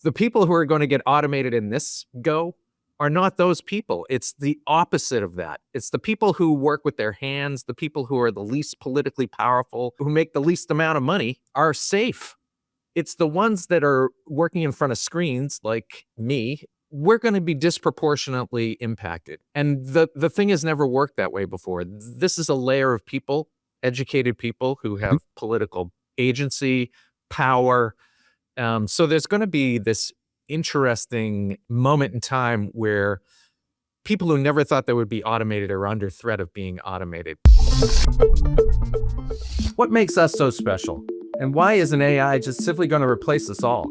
The people who are going to get automated in this go are not those people. It's the opposite of that. It's the people who work with their hands, the people who are the least politically powerful, who make the least amount of money are safe. It's the ones that are working in front of screens like me. We're going to be disproportionately impacted. And the thing has never worked that way before. This is a layer of people, educated people who have political agency, power. So there's going to be this interesting moment in time where people who never thought they would be automated are under threat of being automated. What makes us so special? And why isn't AI just simply going to replace us all?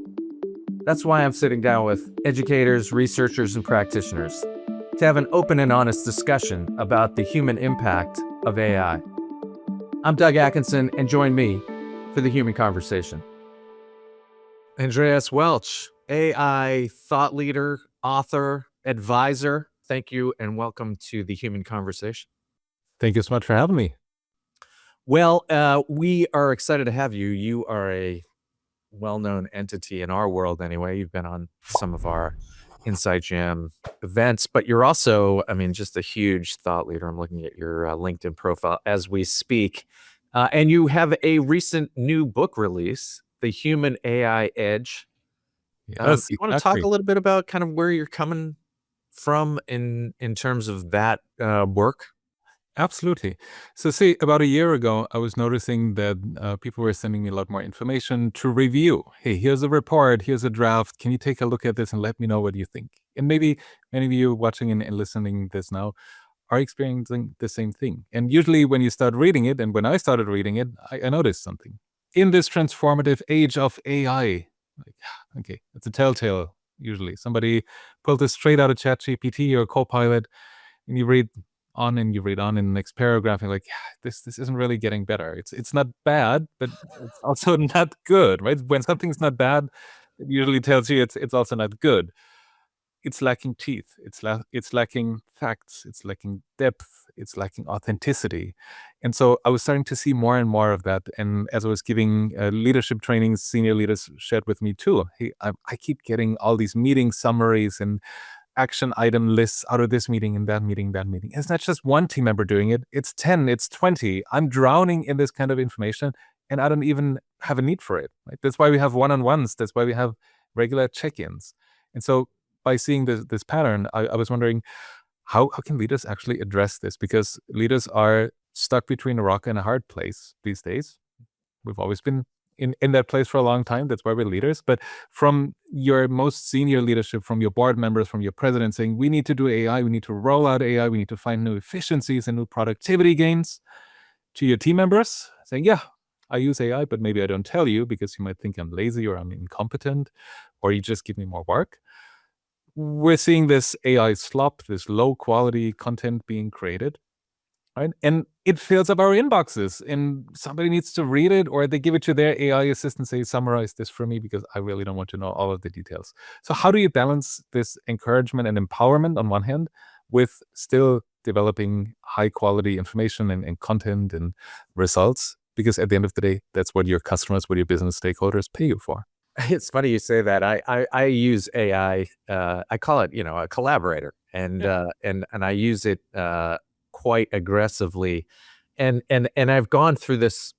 That's why I'm sitting down with educators, researchers, and practitioners to have an open and honest discussion about the human impact of AI. I'm Doug Atkinson, and join me for the Human Conversation. Andreas Welsch, AI thought leader, author, advisor. Thank you and welcome to the Human Conversation. Thank you so much for having me. Well, we are excited to have you. You are a well-known entity in our world anyway. You've been on some of our Inside Jam events, but you're also, just a huge thought leader. I'm looking at your LinkedIn profile as we speak. And you have a recent new book release, The Human AI Edge. Yes, you want to talk a little bit about kind of where you're coming from in terms of that work? Absolutely. So see, about a year ago, I was noticing that people were sending me a lot more information to review. Hey, here's a report, here's a draft. Can you take a look at this and let me know what you think? And maybe many of you watching and listening this now are experiencing the same thing. And usually when you start reading it, and when I started reading it, I noticed something. In this transformative age of AI, okay, it's a telltale usually. Somebody pulled this straight out of ChatGPT or Copilot, and you read on and you read on in the next paragraph, and you're like, this isn't really getting better. It's not bad, but it's also not good, right? When something's not bad, it usually tells you it's also not good. It's lacking teeth. It's lacking facts. It's lacking depth. It's lacking authenticity. And so I was starting to see more and more of that. And as I was giving leadership trainings, senior leaders shared with me too. Hey, I keep getting all these meeting summaries and action item lists out of this meeting and that meeting, that meeting. It's not just one team member doing it. It's 10, it's 20. I'm drowning in this kind of information and I don't even have a need for it. Right? That's why we have one-on-ones. That's why we have regular check-ins. And so by seeing this pattern, I was wondering, how can leaders actually address this? Because leaders are stuck between a rock and a hard place these days. We've always been in that place for a long time. That's why we're leaders. But from your most senior leadership, from your board members, from your president saying, we need to do AI, we need to roll out AI, we need to find new efficiencies and new productivity gains, to your team members saying, yeah, I use AI, but maybe I don't tell you because you might think I'm lazy or I'm incompetent, or you just give me more work. We're seeing this AI slop, this low quality content being created. Right? And it fills up our inboxes and somebody needs to read it, or they give it to their AI assistant, say, summarize this for me because I really don't want to know all of the details. So how do you balance this encouragement and empowerment on one hand with still developing high quality information and content and results? Because at the end of the day, that's what your customers, what your business stakeholders pay you for. It's funny you say that. I use AI. I call it, a collaborator, and I use it quite aggressively, and I've gone through this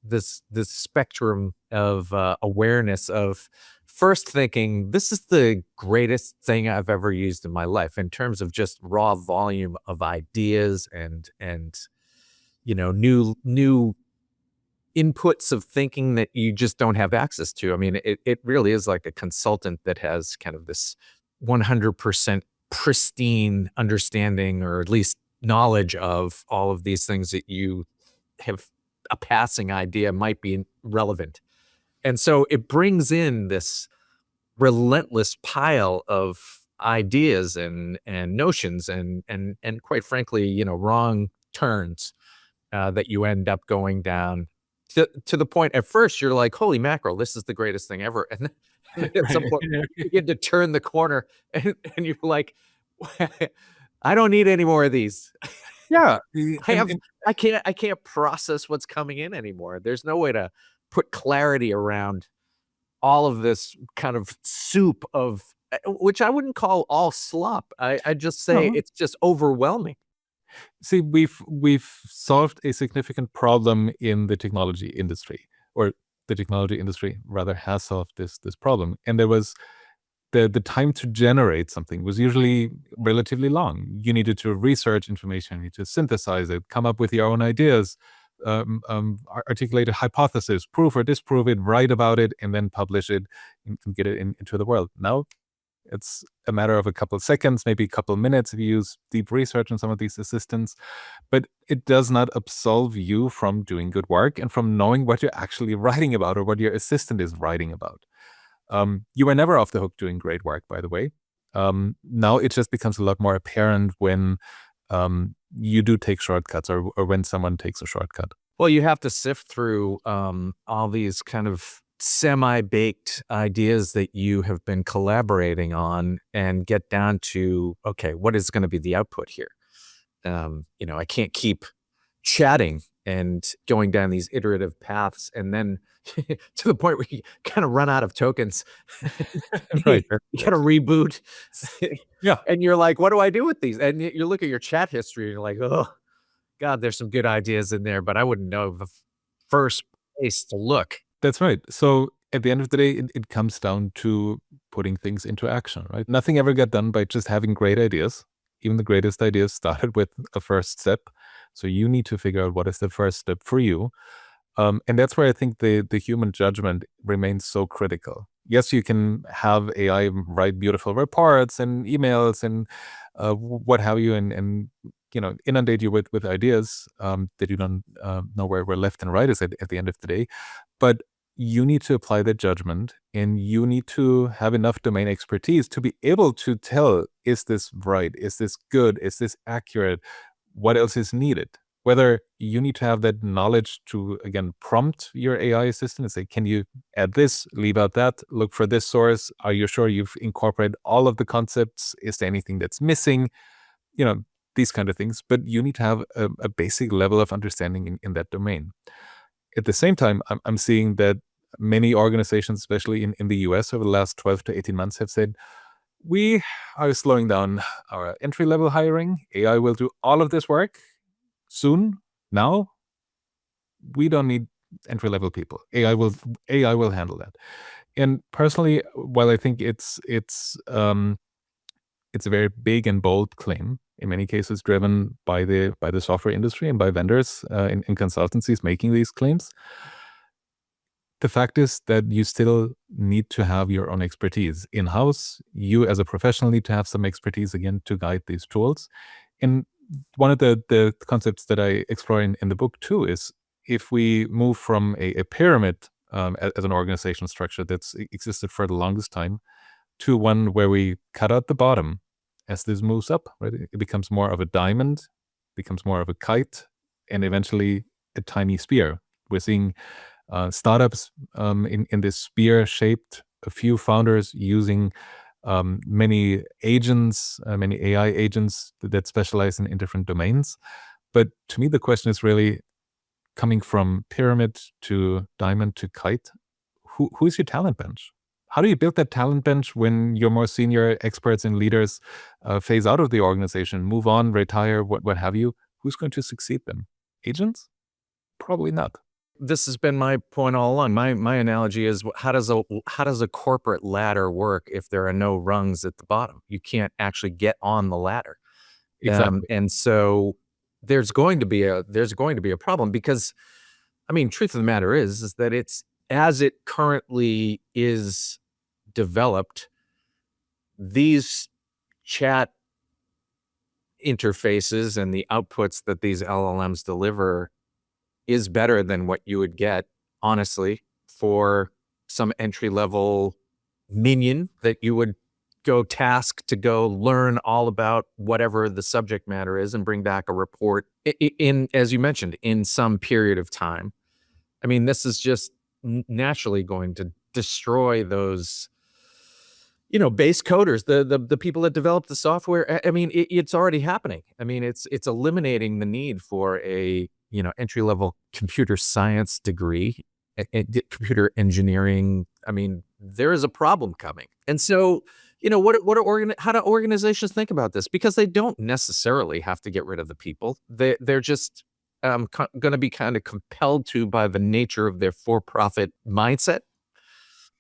spectrum of awareness of first thinking this is the greatest thing I've ever used in my life in terms of just raw volume of ideas and new inputs of thinking that you just don't have access to. It really is like a consultant that has kind of this 100% pristine understanding, or at least knowledge of all of these things that you have a passing idea might be relevant. And so it brings in this relentless pile of ideas and notions and quite frankly, wrong turns that you end up going down to the point at first you're like, holy mackerel, this is the greatest thing ever. And then at some point you begin to turn the corner and you're like, I don't need any more of these. Yeah. I can't process what's coming in anymore. There's no way to put clarity around all of this kind of soup of, which I wouldn't call all slop. I just say No. it's just overwhelming. See, we've solved a significant problem in the technology industry, or the technology industry rather has solved this problem. And there was the time to generate something was usually relatively long. You needed to research information, you need to synthesize it, come up with your own ideas, articulate a hypothesis, prove or disprove it, write about it, and then publish it and get it into the world. Now it's a matter of a couple of seconds, maybe a couple of minutes if you use deep research on some of these assistants, but it does not absolve you from doing good work and from knowing what you're actually writing about or what your assistant is writing about. You were never off the hook doing great work, by the way. Now it just becomes a lot more apparent when you do take shortcuts, or when someone takes a shortcut. Well, you have to sift through all these kind of semi-baked ideas that you have been collaborating on and get down to, okay, what is going to be the output here? I can't keep chatting and going down these iterative paths and then to the point where you kind of run out of tokens. you Right. got to reboot. Yeah. And you're like, what do I do with these? And you look at your chat history and you're like, oh, God, there's some good ideas in there, but I wouldn't know the first place to look. That's right. So at the end of the day, it comes down to putting things into action, right? Nothing ever got done by just having great ideas. Even the greatest ideas started with a first step. So you need to figure out what is the first step for you. And that's where I think the human judgment remains so critical. Yes, you can have AI write beautiful reports and emails and what have you, and inundate you with ideas that you don't know where left and right is at the end of the day. But you need to apply the judgment, and you need to have enough domain expertise to be able to tell, is this right? Is this good? Is this accurate? What else is needed? Whether you need to have that knowledge to, again, prompt your AI assistant and say, can you add this, leave out that, look for this source? Are you sure you've incorporated all of the concepts? Is there anything that's missing? These kind of things. But you need to have a basic level of understanding in that domain. At the same time, I'm seeing that many organizations, especially in the US over the last 12 to 18 months, have said, we are slowing down our entry-level hiring. AI will do all of this work soon. Now, we don't need entry-level people. AI will handle that. And personally, while I think it's a very big and bold claim, in many cases driven by the software industry and by vendors in consultancies making these claims, the fact is that you still need to have your own expertise in-house. You as a professional need to have some expertise, again, to guide these tools. And one of the concepts that I explore in the book too is, if we move from a pyramid as an organizational structure that's existed for the longest time to one where we cut out the bottom as this moves up, right? It becomes more of a diamond, becomes more of a kite, and eventually a tiny spear. We're seeing startups in this spear-shaped, a few founders using many agents, many AI agents that specialize in different domains. But to me, the question is really coming from pyramid to diamond to kite. Who's your talent bench? How do you build that talent bench when your more senior experts and leaders phase out of the organization, move on, retire, what have you? Who's going to succeed them? Agents? Probably not. This has been my point all along. My analogy is, how does a corporate ladder work if there are no rungs at the bottom? You can't actually get on the ladder. Exactly. And so there's going to be a problem, because, I mean, truth of the matter is that it's, as it currently is developed, these chat interfaces and the outputs that these LLMs deliver is better than what you would get, honestly, for some entry-level minion that you would go task to go learn all about whatever the subject matter is and bring back a report in, as you mentioned, in some period of time. I mean, this is just naturally going to destroy those, base coders, the people that develop the software. I mean, it's already happening. I mean, it's eliminating the need for a, entry-level computer science degree, computer engineering. I mean, there is a problem coming. And so, how do organizations think about this? Because they don't necessarily have to get rid of the people. They're just going to be kind of compelled to by the nature of their for-profit mindset.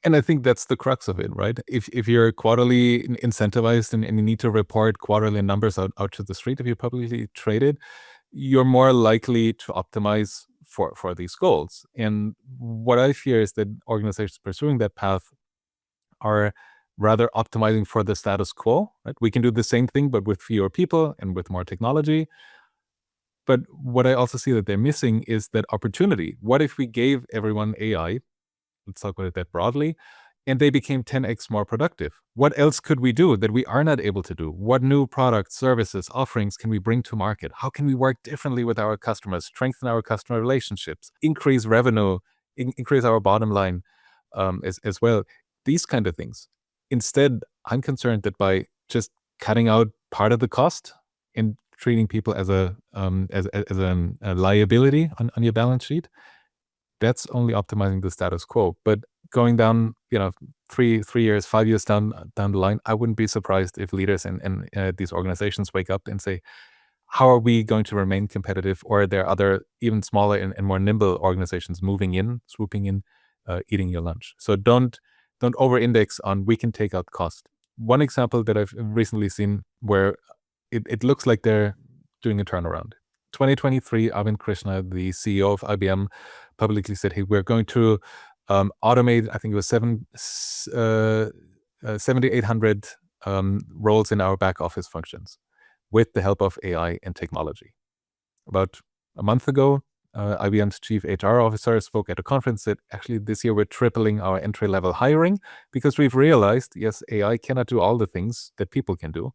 And I think that's the crux of it, right? If you're quarterly incentivized and you need to report quarterly numbers out to the street, if you're publicly traded, you're more likely to optimize for these goals. And what I fear is that organizations pursuing that path are rather optimizing for the status quo, right? We can do the same thing, but with fewer people and with more technology. But what I also see that they're missing is that opportunity. What if we gave everyone AI? Let's talk about it that broadly, and they became 10x more productive. What else could we do that we are not able to do? What new products, services, offerings can we bring to market? How can we work differently with our customers, strengthen our customer relationships, increase revenue, increase our bottom line as well? These kind of things. Instead, I'm concerned that by just cutting out part of the cost and treating people as a liability on your balance sheet, that's only optimizing the status quo. But going down, 3 years, 5 years down the line, I wouldn't be surprised if leaders and these organizations wake up and say, how are we going to remain competitive? Or are there other even smaller and more nimble organizations moving in, swooping in, eating your lunch? So don't over-index on we can take out cost. One example that I've recently seen where it looks like they're doing a turnaround. 2023, Arvind Krishna, the CEO of IBM, publicly said, hey, we're going to automate, I think it was 7,800 roles in our back office functions with the help of AI and technology. About a month ago, IBM's chief HR officer spoke at a conference that actually this year we're tripling our entry-level hiring because we've realized, yes, AI cannot do all the things that people can do.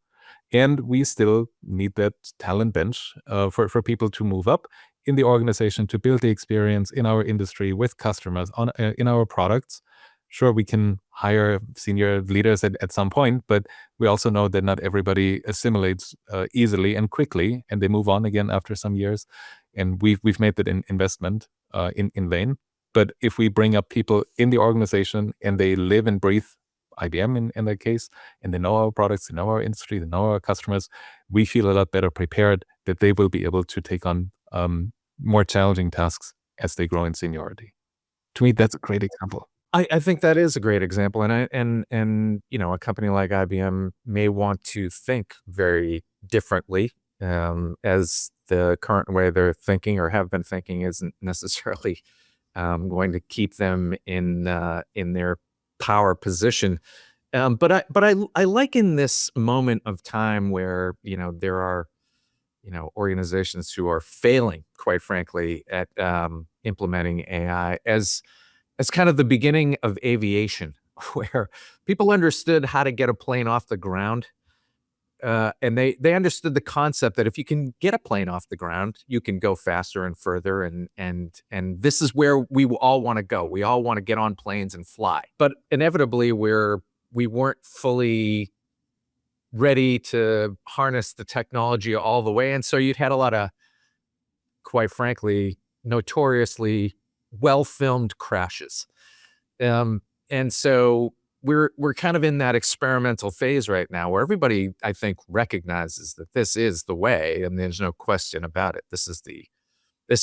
And we still need that talent bench for people to move up in the organization, to build the experience in our industry with customers in our products. Sure, we can hire senior leaders at some point, but we also know that not everybody assimilates easily and quickly, and they move on again after some years. And we've made that investment in vain. But if we bring up people in the organization and they live and breathe IBM in that case, and they know our products, they know our industry, they know our customers, we feel a lot better prepared that they will be able to take on more challenging tasks as they grow in seniority. To me, that's a great example. I think that is a great example, and a company like IBM may want to think very differently, as the current way they're thinking or have been thinking isn't necessarily going to keep them in their power position. But I like in this moment of time where there are organizations who are failing, quite frankly, at implementing AI as kind of the beginning of aviation, where people understood how to get a plane off the ground. And they understood the concept that if you can get a plane off the ground, you can go faster and further. And this is where we all want to go. We all want to get on planes and fly. But inevitably, we weren't fully ready to harness the technology all the way. And so you'd had a lot of, quite frankly, notoriously well-filmed crashes. And so we're kind of in that experimental phase right now where everybody, I think, recognizes that this is the way, and there's no question about it. This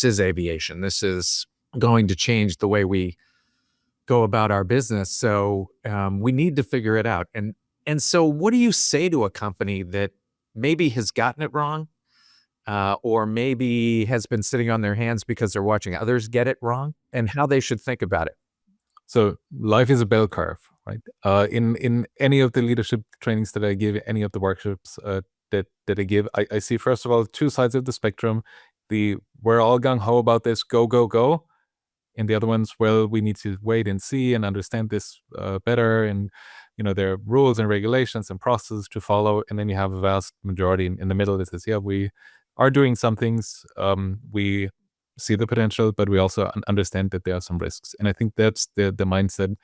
is aviation. This is going to change the way we go about our business. So we need to figure it out. And so what do you say to a company that maybe has gotten it wrong, or maybe has been sitting on their hands because they're watching others get it wrong, and how they should think about it? So life is a bell curve, right? In any of the leadership trainings that I give, any of the workshops that I give, I see, first of all, two sides of the spectrum. We're all gung-ho about this, go, go, go. And the other ones, well, we need to wait and see and understand this better. And, there are rules and regulations and processes to follow. And then you have a vast majority in the middle that says, yeah, we are doing some things. We see the potential, but we also understand that there are some risks. And I think that's the mindset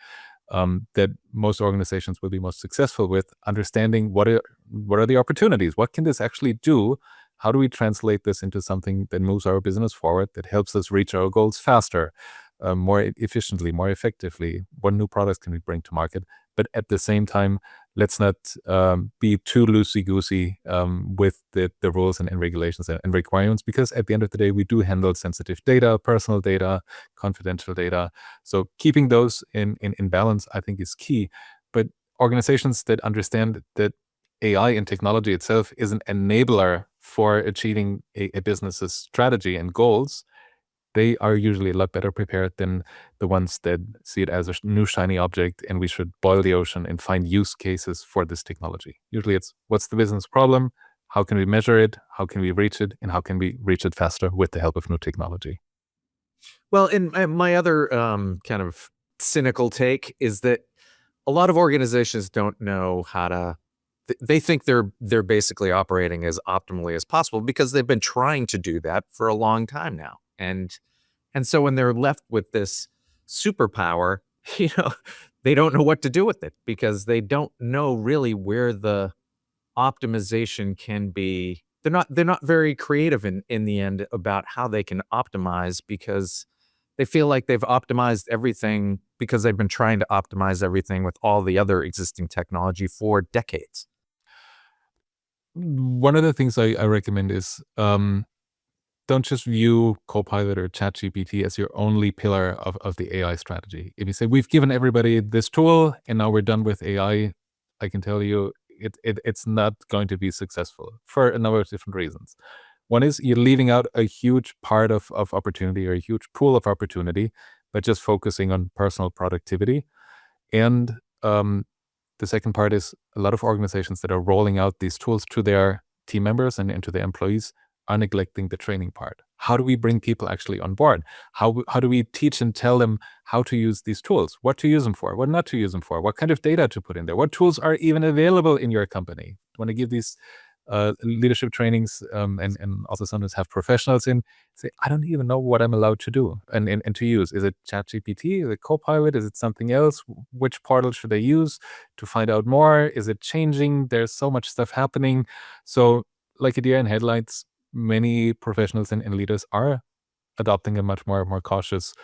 that most organizations will be most successful with, understanding what are the opportunities? What can this actually do? How do we translate this into something that moves our business forward, that helps us reach our goals faster? more efficiently, more effectively? What new products can we bring to market? But at the same time, let's not be too loosey-goosey with the rules and regulations and requirements, because at the end of the day, we do handle sensitive data, personal data, confidential data. So keeping those in balance, I think, is key. But organizations that understand that AI and technology itself is an enabler for achieving a business's strategy and goals, they are usually a lot better prepared than the ones that see it as a new shiny object and we should boil the ocean and find use cases for this technology. Usually it's, what's the business problem? How can we measure it? How can we reach it? And how can we reach it faster with the help of new technology? Well, and my other kind of cynical take is that a lot of organizations don't know how to. They think they're basically operating as optimally as possible because they've been trying to do that for a long time now, and so when they're left with this superpower, you know, they don't know what to do with it because they don't know really where the optimization can be. They're not very creative in the end about how they can optimize because they feel like they've optimized everything because they've been trying to optimize everything with all the other existing technology for decades. One of the things I recommend is don't just view Copilot or ChatGPT as your only pillar of the AI strategy. If you say, we've given everybody this tool and now we're done with I can tell you it's not going to be successful for a number of different reasons. One is you're leaving out a huge part of opportunity or a huge pool of opportunity by just focusing on personal productivity. And the second part is a lot of organizations that are rolling out these tools to their team members and to their employees are neglecting the training part. How do we bring people actually on board? How do we teach and tell them how to use these tools, what to use them for, what not to use them for, what kind of data to put in there, what tools are even available in your company? Want to give these leadership trainings and also sometimes have professionals in, say, I don't even know what I'm allowed to do and to use. Is it ChatGPT? Is it Copilot? Is it something else? Which portal should I use to find out more? Is it changing? There's so much stuff happening. So like a deer in headlights, many professionals and leaders are adopting a much more cautious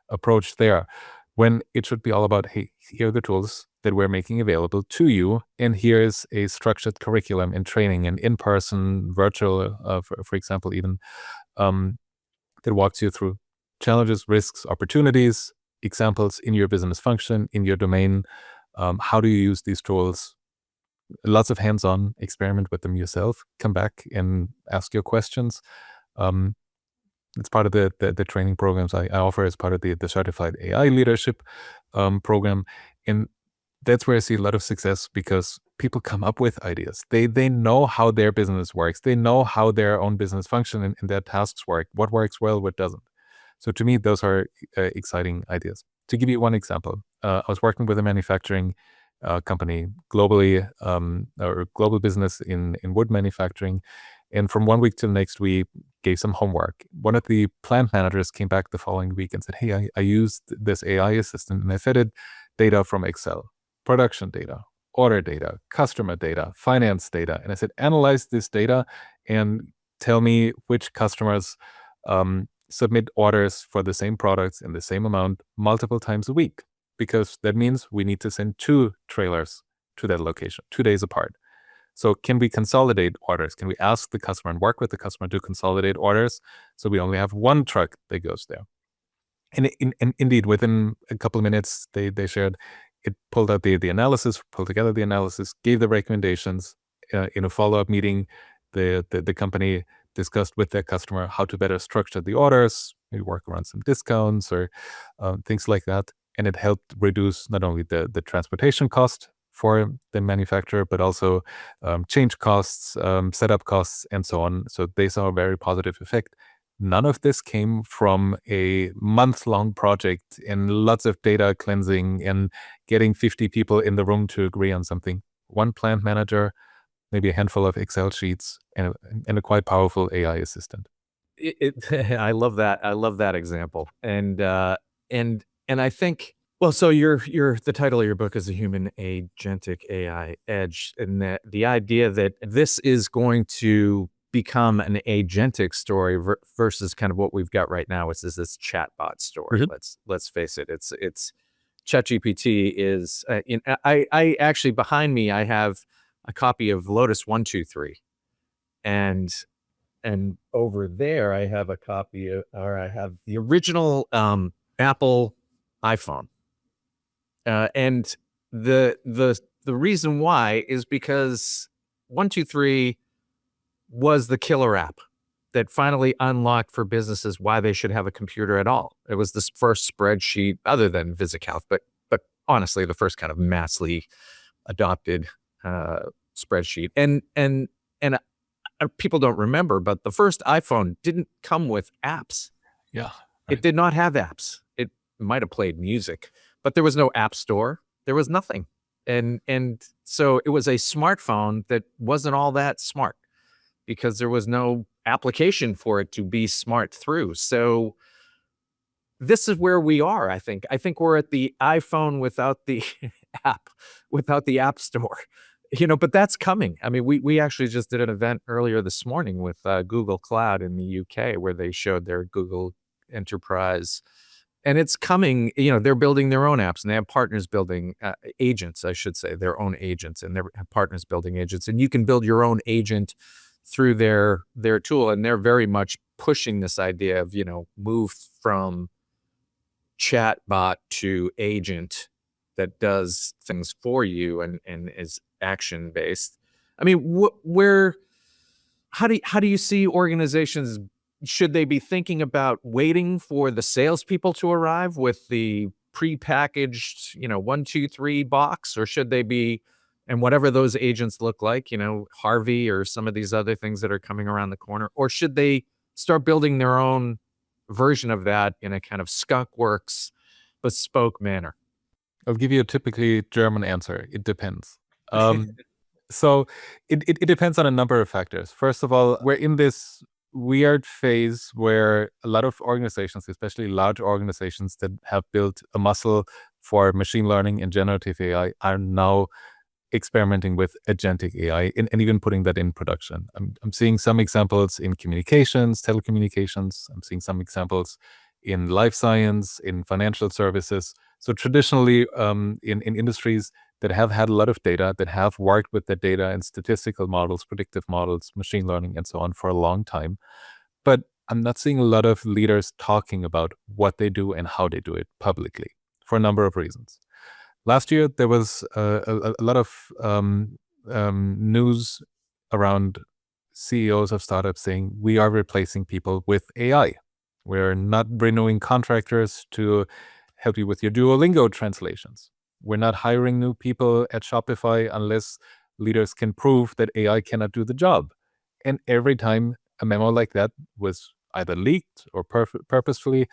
approach there, when it should be all about, hey, here are the tools that we're making available to you, and here's a structured curriculum and training and in-person, virtual, for example, even that walks you through challenges, risks, opportunities, examples in your business function, in your domain. How do you use these tools? Lots of hands-on, experiment with them yourself, come back and ask your questions. It's part of the training programs I offer as part of the Certified AI Leadership program. And that's where I see a lot of success, because people come up with ideas. They know how their business works. They know how their own business function and their tasks work, what works well, what doesn't. So to me, those are exciting ideas. To give you one example, I was working with a manufacturing company globally, or global business in wood manufacturing. And from one week to the next, we gave some homework. One of the plant managers came back the following week and said, hey, I used this AI assistant and I fed it data from Excel, production data, order data, customer data, finance data. And I said, analyze this data and tell me which customers submit orders for the same products in the same amount multiple times a week, because that means we need to send 2 trailers to that location 2 days apart. So can we consolidate orders? Can we ask the customer and work with the customer to consolidate orders so we only have 1 truck that goes there? And indeed, within a couple of minutes, they shared, it pulled out the analysis, pulled together the analysis, gave the recommendations. In a follow-up meeting, the company discussed with their customer how to better structure the orders, maybe work around some discounts or things like that. And it helped reduce not only the transportation cost for the manufacturer, but also change costs, setup costs, and so on. So they saw a very positive effect. None of this came from a month-long project and lots of data cleansing and getting 50 people in the room to agree on something. One plant manager, maybe a handful of Excel sheets, and a quite powerful AI assistant. I love that. I love that example. And I think, well, so your the title of your book is the Human Agentic AI Edge, and that the idea that this is going to become an agentic story versus kind of what we've got right now, which is this chatbot story. Let's face it, it's ChatGPT is. I actually, behind me I have a copy of Lotus 123, and over there I have a copy of, or I have the original Apple iPhone, and the reason why is because 123 was the killer app that finally unlocked for businesses why they should have a computer at all. It was this first spreadsheet, other than VisiCalc, but honestly, the first kind of massively adopted spreadsheet. And people don't remember, but the first iPhone didn't come with apps. Yeah, right. It did not have apps. It might have played music, but there was no app store. There was nothing. And so it was a smartphone that wasn't all that smart because there was no application for it to be smart through. So this is where we are, I think. I think we're at the iPhone without the app, without the app store. But that's coming. I mean, we actually just did an event earlier this morning with Google Cloud in the UK, where they showed their Google Enterprise, and it's coming. They're building their own apps, and they have partners building agents, I should say, their own agents, and they have partners building agents, and you can build your own agent through their tool, and they're very much pushing this idea of move from chatbot to agent that does things for you and is action based. I mean, how do you see organizations? Should they be thinking about waiting for the salespeople to arrive with the prepackaged 1, 2, 3 box, or should they be, and whatever those agents look like, Harvey or some of these other things that are coming around the corner, or should they start building their own version of that in a kind of skunkworks bespoke manner? I'll give you a typically German answer. It depends. So it depends on a number of factors. First of all, we're in this weird phase where a lot of organizations, especially large organizations that have built a muscle for machine learning and generative AI, are now experimenting with agentic AI and even putting that in production. I'm seeing some examples in communications, telecommunications. I'm seeing some examples in life science, in financial services. So traditionally, in industries that have had a lot of data, that have worked with the data and statistical models, predictive models, machine learning, and so on for a long time. But I'm not seeing a lot of leaders talking about what they do and how they do it publicly for a number of reasons. Last year, there was a lot of news around CEOs of startups saying, we are replacing people with AI. We're not renewing contractors to help you with your Duolingo translations. We're not hiring new people at Shopify unless leaders can prove that AI cannot do the job. And every time a memo like that was either leaked or purposefully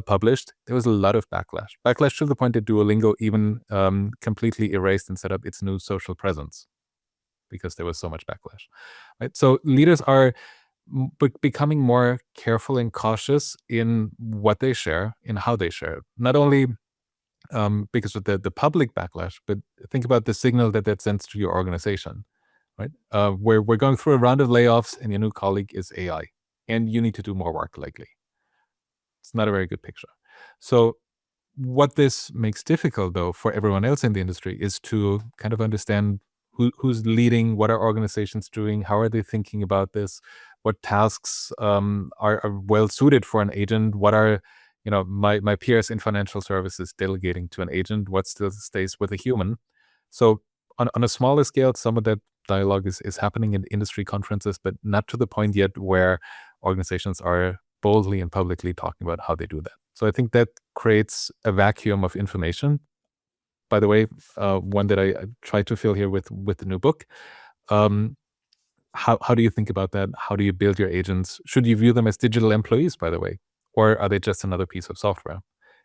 published, there was a lot of backlash. Backlash to the point that Duolingo even completely erased and set up its new social presence because there was so much backlash. Right? So leaders are becoming more careful and cautious in what they share and how they share it. Not only because of the public backlash, but think about the signal that sends to your organization. Right? We're going through a round of layoffs, and your new colleague is AI, and you need to do more work, likely. It's not a very good picture. So what this makes difficult, though, for everyone else in the industry is to kind of understand who's leading, what are organizations doing, how are they thinking about this, what tasks are well suited for an agent, what are my peers in financial services delegating to an agent, what still stays with a human. So on a smaller scale, some of that dialogue is happening in industry conferences, but not to the point yet where organizations are boldly and publicly talking about how they do that. So I think that creates a vacuum of information. By the way, one that I try to fill here with the new book. How do you think about that? How do you build your agents? Should you view them as digital employees, by the way? Or are they just another piece of software?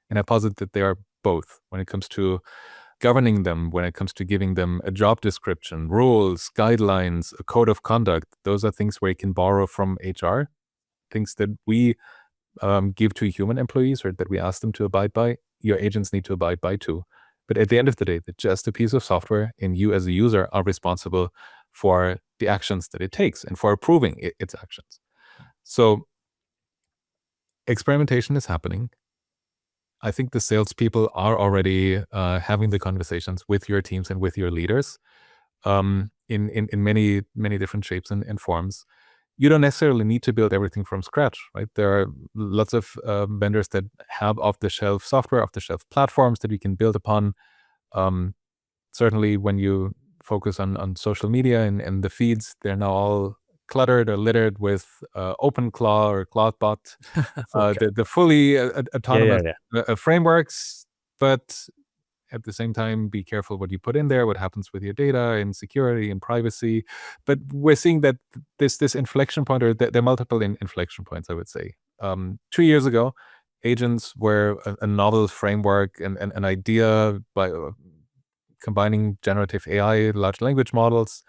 And I posit that they are both when it comes to governing them, when it comes to giving them a job description, rules, guidelines, a code of conduct. Those are things where you can borrow from HR, things that we give to human employees or that we ask them to abide by. Your agents need to abide by too. But at the end of the day, they're just a piece of software, and you as a user are responsible for the actions that it takes and for approving its actions. So experimentation is happening. I think the salespeople are already having the conversations with your teams and with your leaders in many different shapes and forms. You don't necessarily need to build everything from scratch, right? There are lots of vendors that have off-the-shelf software, off-the-shelf platforms that you can build upon. Certainly, when you focus on social media and the feeds, they're now all cluttered or littered with OpenClaw or Cloudbot, Okay. the fully autonomous Yeah. frameworks, but at the same time, be careful what you put in there, what happens with your data and security and privacy. But we're seeing that this inflection point, or there are multiple inflection points, I would say. 2 years ago, agents were a novel framework and an idea by combining generative AI, large language models,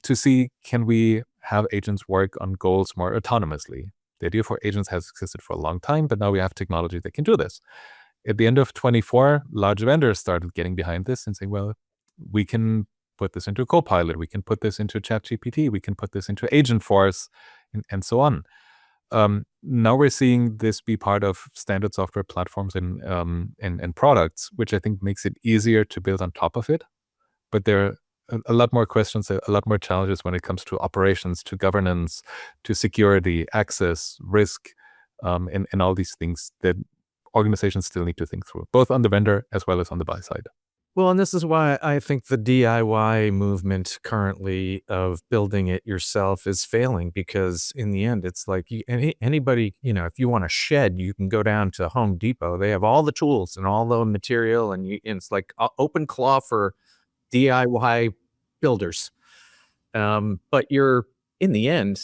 to see, can we have agents work on goals more autonomously? The idea for agents has existed for a long time, but now we have technology that can do this. At the end of 24, large vendors started getting behind this and saying, well, we can put this into Copilot, we can put this into ChatGPT, we can put this into Agentforce, and so on. Now we're seeing this be part of standard software platforms and products, which I think makes it easier to build on top of it. But there are a lot more questions, a lot more challenges when it comes to operations, to governance, to security, access, risk, and all these things that organizations still need to think through, both on the vendor as well as on the buy side. Well, and this is why I think the DIY movement currently of building it yourself is failing, because in the end, it's like anybody, if you want a shed, you can go down to Home Depot. They have all the tools and all the material, and it's like open claw for DIY builders. But you're, in the end,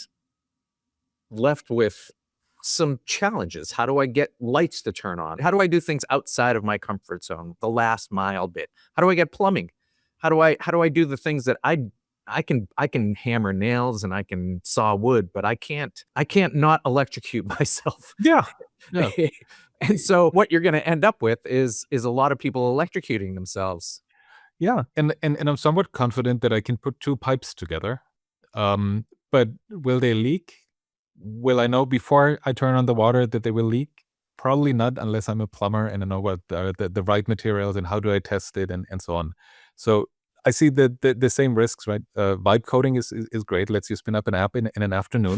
left with some challenges. How do I get lights to turn on? How do I do things outside of my comfort zone, the last mile bit? How do I get plumbing? How do I do the things that I can hammer nails and I can saw wood, but I can't not electrocute myself. Yeah. Yeah. And so what you're going to end up with is a lot of people electrocuting themselves. Yeah. And I'm somewhat confident that I can put two pipes together. But will they leak? Will I know before I turn on the water that they will leak? Probably not, unless I'm a plumber and I know what are the right materials and how do I test it and so on. So I see the same risks, right? Vibe coding is great. Lets you spin up an app in an afternoon.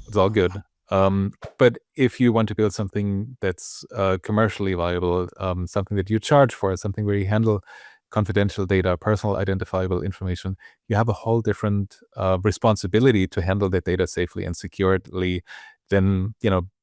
It's all good. But if you want to build something that's commercially viable, something that you charge for, something where you handle confidential data, personal identifiable information, you have a whole different responsibility to handle that data safely and securely than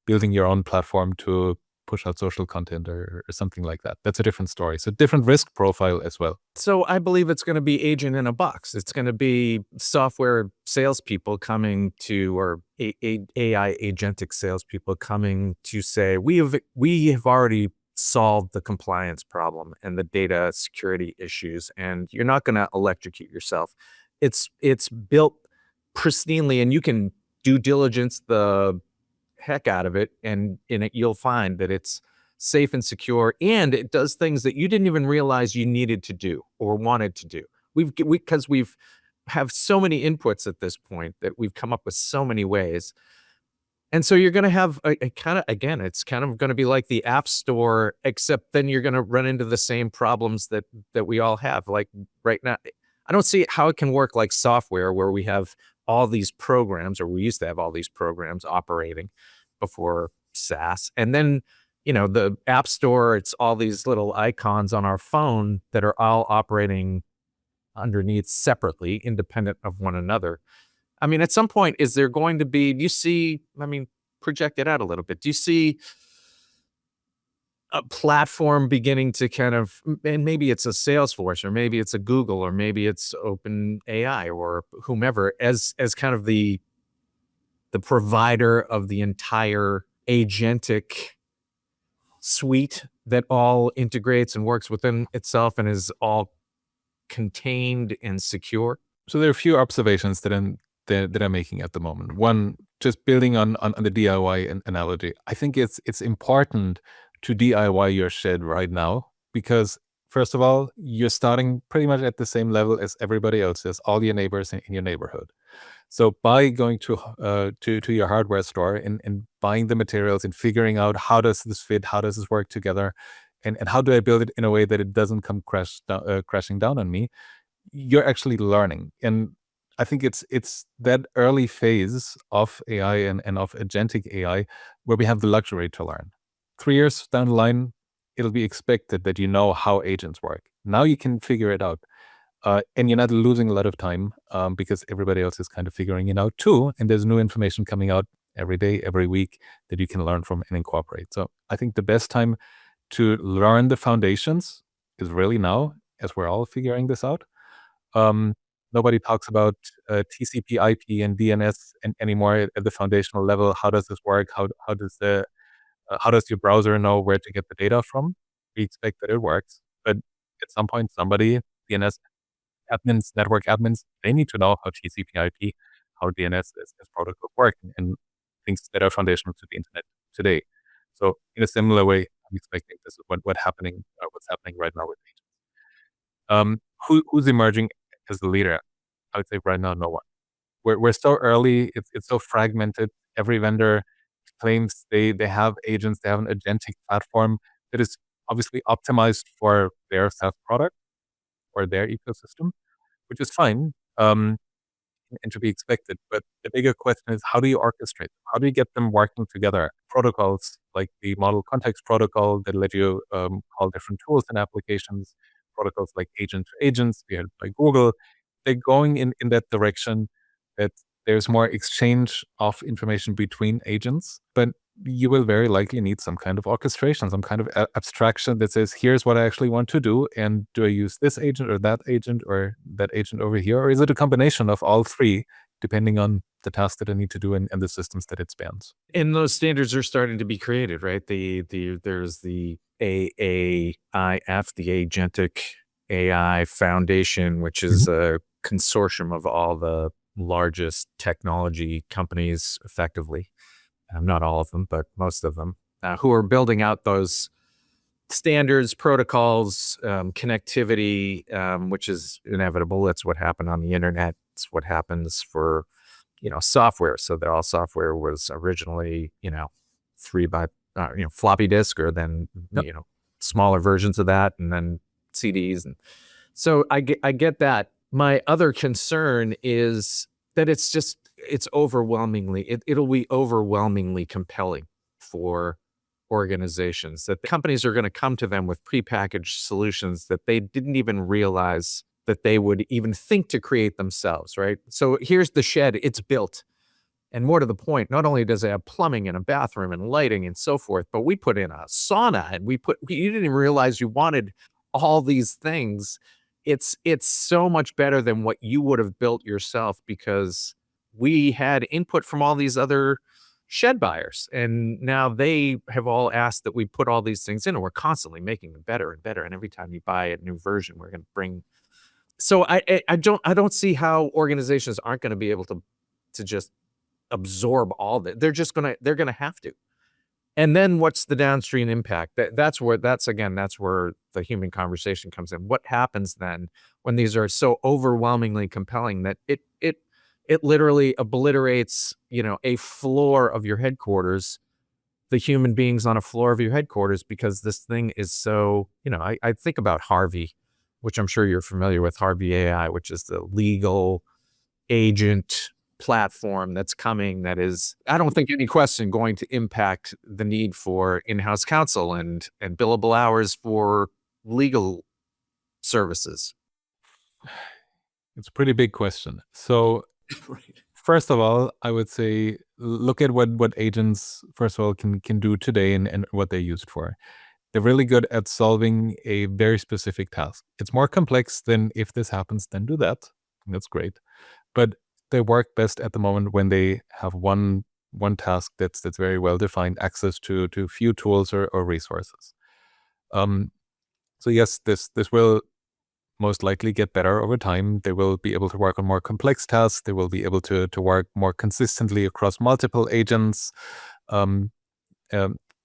building your own platform to push out social content or something like that. That's a different story. So different risk profile as well. So I believe it's going to be agent in a box. It's going to be software salespeople coming to, or AI agentic salespeople coming to say, we have already solved the compliance problem and the data security issues, and you're not going to electrocute yourself. It's built pristinely, and you can due diligence the heck out of it, and in it you'll find that it's safe and secure, and it does things that you didn't even realize you needed to do or wanted to do. Because we've have so many inputs at this point that we've come up with so many ways. And so you're going to have a kind of, again, it's kind of going to be like the App Store, except then you're going to run into the same problems that we all have. Like right now, I don't see how it can work like software, where we have all these programs, or we used to have all these programs operating before SaaS. And then, the App Store, it's all these little icons on our phone that are all operating underneath separately, independent of one another. I mean, at some point, is there going to be, do you see, project it out a little bit. Do you see a platform beginning to kind of, and maybe it's a Salesforce, or maybe it's a Google, or maybe it's Open AI, or whomever, as kind of the provider of the entire agentic suite that all integrates and works within itself and is all contained and secure? So there are a few observations that I'm making at the moment. One, just building on the DIY analogy. I think it's important to DIY your shed right now, because First of all, you're starting pretty much at the same level as everybody else is, all your neighbors in your neighborhood. So by going to your hardware store and buying the materials and figuring out how does this fit, how does this work together, and how do I build it in a way that it doesn't come crashing down on me, you're actually learning. And I think it's that early phase of AI and of agentic AI where we have the luxury to learn. 3 years down the line, it'll be expected that you know how agents work. Now you can figure it out. And you're not losing a lot of time because everybody else is kind of figuring it out too. And there's new information coming out every day, every week that you can learn from and incorporate. So I think the best time to learn the foundations is really now, as we're all figuring this out. Um, Nobody talks about TCP, IP, and DNS anymore at the foundational level. How does this work? How does your browser know where to get the data from? We expect that it works, but at some point, somebody, DNS admins, network admins, they need to know how TCP/IP, how DNS as protocols work, and things that are foundational to the internet today. So, in a similar way, I'm expecting this is what's happening right now with agents. Who's emerging as the leader? I would say right now, no one. We're so early. It's so fragmented. Every vendor claims they have agents. They have an agentic platform that is obviously optimized for their SaaS product or their ecosystem, which is fine. And to be expected. But the bigger question is, how do you orchestrate? How do you get them working together? Protocols like the model context protocol that let you call different tools and applications, protocols like agent to agents, created by Google, they're going in that direction that there's more exchange of information between agents, but you will very likely need some kind of orchestration, some kind of abstraction that says, here's what I actually want to do. And do I use this agent or that agent over here? Or is it a combination of all three, depending on the task that I need to do and the systems that it spans? And those standards are starting to be created, right? There's the AAIF, the Agentic AI Foundation, which is a consortium of all the largest technology companies, effectively. Not all of them, but most of them, who are building out those standards, protocols, connectivity, which is inevitable. That's what happened on the internet. It's what happens for, software. So that all software was originally, 3 by, floppy disk, or then, Yep. smaller versions of that, and then CDs. And so I get that. My other concern is that it's overwhelmingly, it'll be overwhelmingly compelling for organizations, that the companies are going to come to them with prepackaged solutions that they didn't even realize that they would even think to create themselves, right? So here's the shed, it's built. And more to the point, not only does it have plumbing and a bathroom and lighting and so forth, but we put in a sauna, and you didn't even realize you wanted all these things. It's so much better than what you would have built yourself, because we had input from all these other shed buyers, and now they have all asked that we put all these things in, and we're constantly making them better and better. And every time you buy a new version, we're going to bring. So I don't see how organizations aren't going to be able to just absorb all that. They're gonna have to. And then what's the downstream impact? That's where the human conversation comes in. What happens then when these are so overwhelmingly compelling that it literally obliterates, a floor of your headquarters, the human beings on a floor of your headquarters, because this thing is so, I think about Harvey, which I'm sure you're familiar with, Harvey AI, which is the legal agent platform that's coming, that is, I don't think any question, going to impact the need for in-house counsel and billable hours for legal services. It's a pretty big question. So Right. first of all, I would say look at what agents first of all can do today and what they're used for. They're really good at solving a very specific task. It's more complex than if this happens, then do that. That's great. But they work best at the moment when they have one task that's very well defined, access to few tools or resources. So yes, this will most likely get better over time. They will be able to work on more complex tasks. They will be able to work more consistently across multiple agents.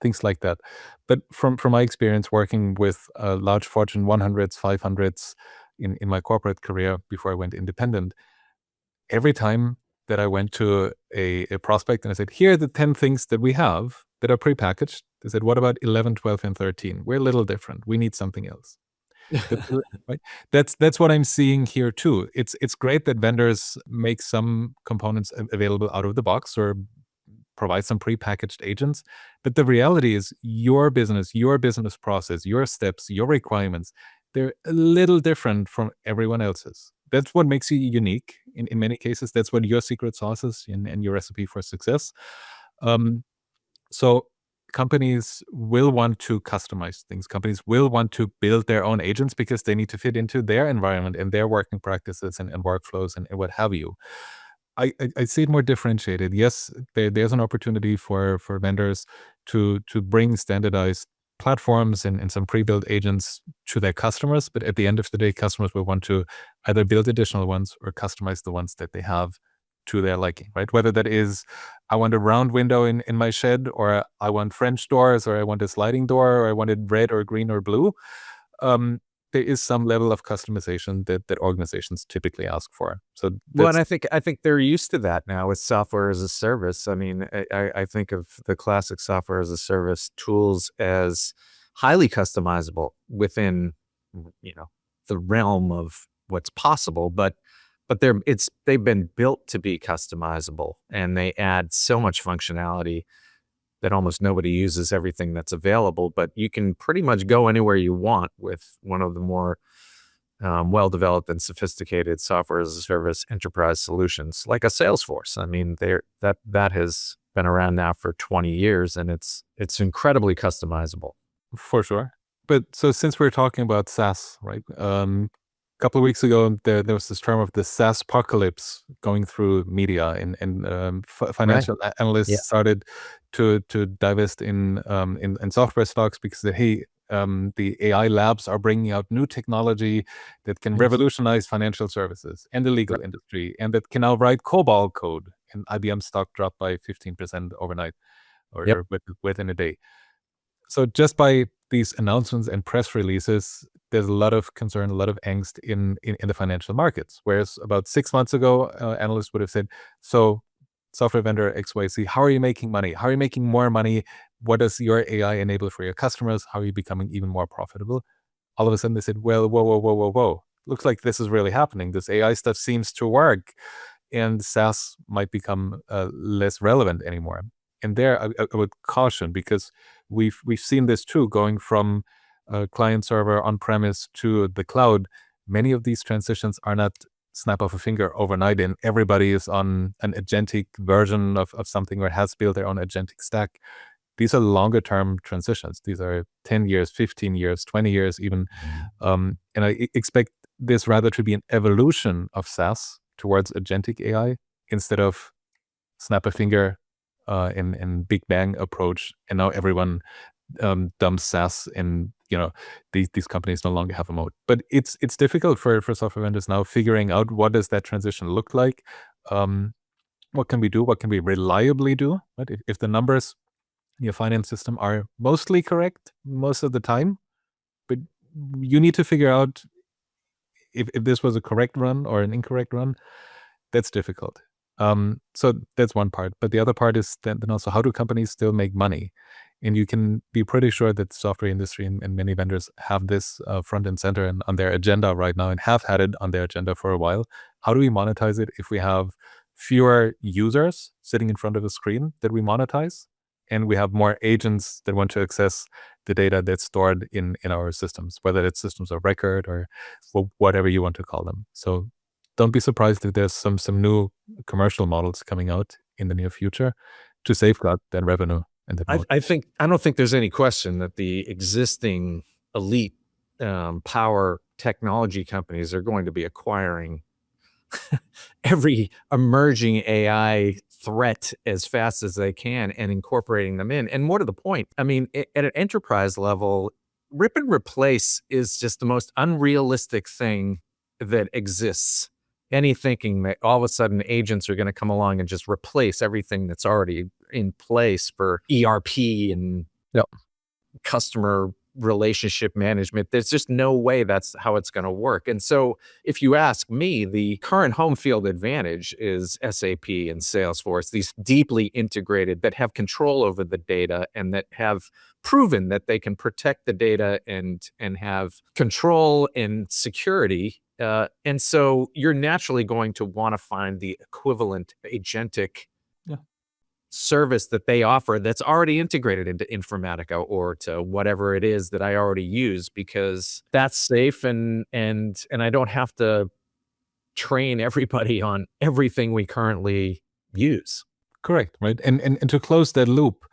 things like that. But from my experience working with large Fortune 100s, 500s in my corporate career before I went independent, every time that I went to a prospect and I said, here are the 10 things that we have that are prepackaged, they said, what about 11, 12, and 13? We're a little different. We need something else. Right? That's what I'm seeing here too. It's great that vendors make some components available out of the box or provide some prepackaged agents, but the reality is your business process, your steps, your requirements, they're a little different from everyone else's. That's what makes you unique in many cases. That's what your secret sauce is and your recipe for success. Um, so companies will want to customize things. Companies will want to build their own agents because they need to fit into their environment and their working practices and workflows and what have you. I see it more differentiated. Yes, there's an opportunity for vendors to bring standardized platforms and some pre-built agents to their customers, but at the end of the day, customers will want to either build additional ones or customize the ones that they have to their liking, right? Whether that is, I want a round window in my shed, or I want French doors, or I want a sliding door, or I want it red or green or blue. Um, there is some level of customization that organizations typically ask for. So Well, and that's I think they're used to that now with software as a service. I mean, I think of the classic software as a service tools as highly customizable within, you know, the realm of what's possible, but they've been built to be customizable, and they add so much functionality that almost nobody uses everything that's available, but you can pretty much go anywhere you want with one of the more well-developed and sophisticated software as a service enterprise solutions, like a Salesforce. I mean, that has been around now for 20 years, and it's incredibly customizable. for sure. But so since we're talking about SaaS, right? A couple of weeks ago, there was this term of the SaaSpocalypse going through media, and Right. financial Yeah. analysts started to divest in software stocks because hey, the AI labs are bringing out new technology that can Yes. revolutionize financial services and the legal Right. industry, and that can now write COBOL code. And IBM stock dropped by 15% overnight, Yep. or within a day. So just by these announcements and press releases, there's a lot of concern, a lot of angst in the financial markets. Whereas about 6 months ago, analysts would have said, "So, software vendor XYZ, how are you making money? How are you making more money? What does your AI enable for your customers? How are you becoming even more profitable?" All of a sudden, they said, "Well, whoa, whoa, whoa, whoa, whoa! Looks like this is really happening. This AI stuff seems to work." And SaaS might become less relevant anymore. And there, I would caution, because we've seen this too, going from client server on premise to the cloud. Many of these transitions are not snap of a finger overnight, and everybody is on an agentic version of something or has built their own agentic stack. These are longer term transitions. These are 10 years, 15 years, 20 years even. And I expect this rather to be an evolution of SaaS towards agentic AI instead of snap a finger and Big Bang approach. And now everyone dumps SaaS, and these companies no longer have a moat. But it's difficult for software vendors now figuring out what does that transition look like. What can we do? What can we reliably do? Right? If the numbers in your finance system are mostly correct most of the time, but you need to figure out if this was a correct run or an incorrect run. That's difficult. So that's one part. But the other part is then also, how do companies still make money? And you can be pretty sure that the software industry and many vendors have this front and center and on their agenda right now, and have had it on their agenda for a while. How do we monetize it if we have fewer users sitting in front of a screen that we monetize, and we have more agents that want to access the data that's stored in our systems, whether it's systems of record or whatever you want to call them. So don't be surprised if there's some new commercial models coming out in the near future to safeguard that revenue and that moat. I don't think there's any question that the existing elite power technology companies are going to be acquiring every emerging AI threat as fast as they can and incorporating them in. And more to the point, I mean, at an enterprise level, rip and replace is just the most unrealistic thing that exists. Any thinking that all of a sudden agents are going to come along and just replace everything that's already in place for ERP and Yeah. customer relationship management. There's just no way that's how it's going to work. And so if you ask me, the current home field advantage is SAP and Salesforce, these deeply integrated that have control over the data and that have proven that they can protect the data and have control and security. And so you're naturally going to want to find the equivalent agentic Yeah. service that they offer that's already integrated into Informatica or to whatever it is that I already use, because that's safe and I don't have to train everybody on everything we currently use. Correct, right? And to close that loop,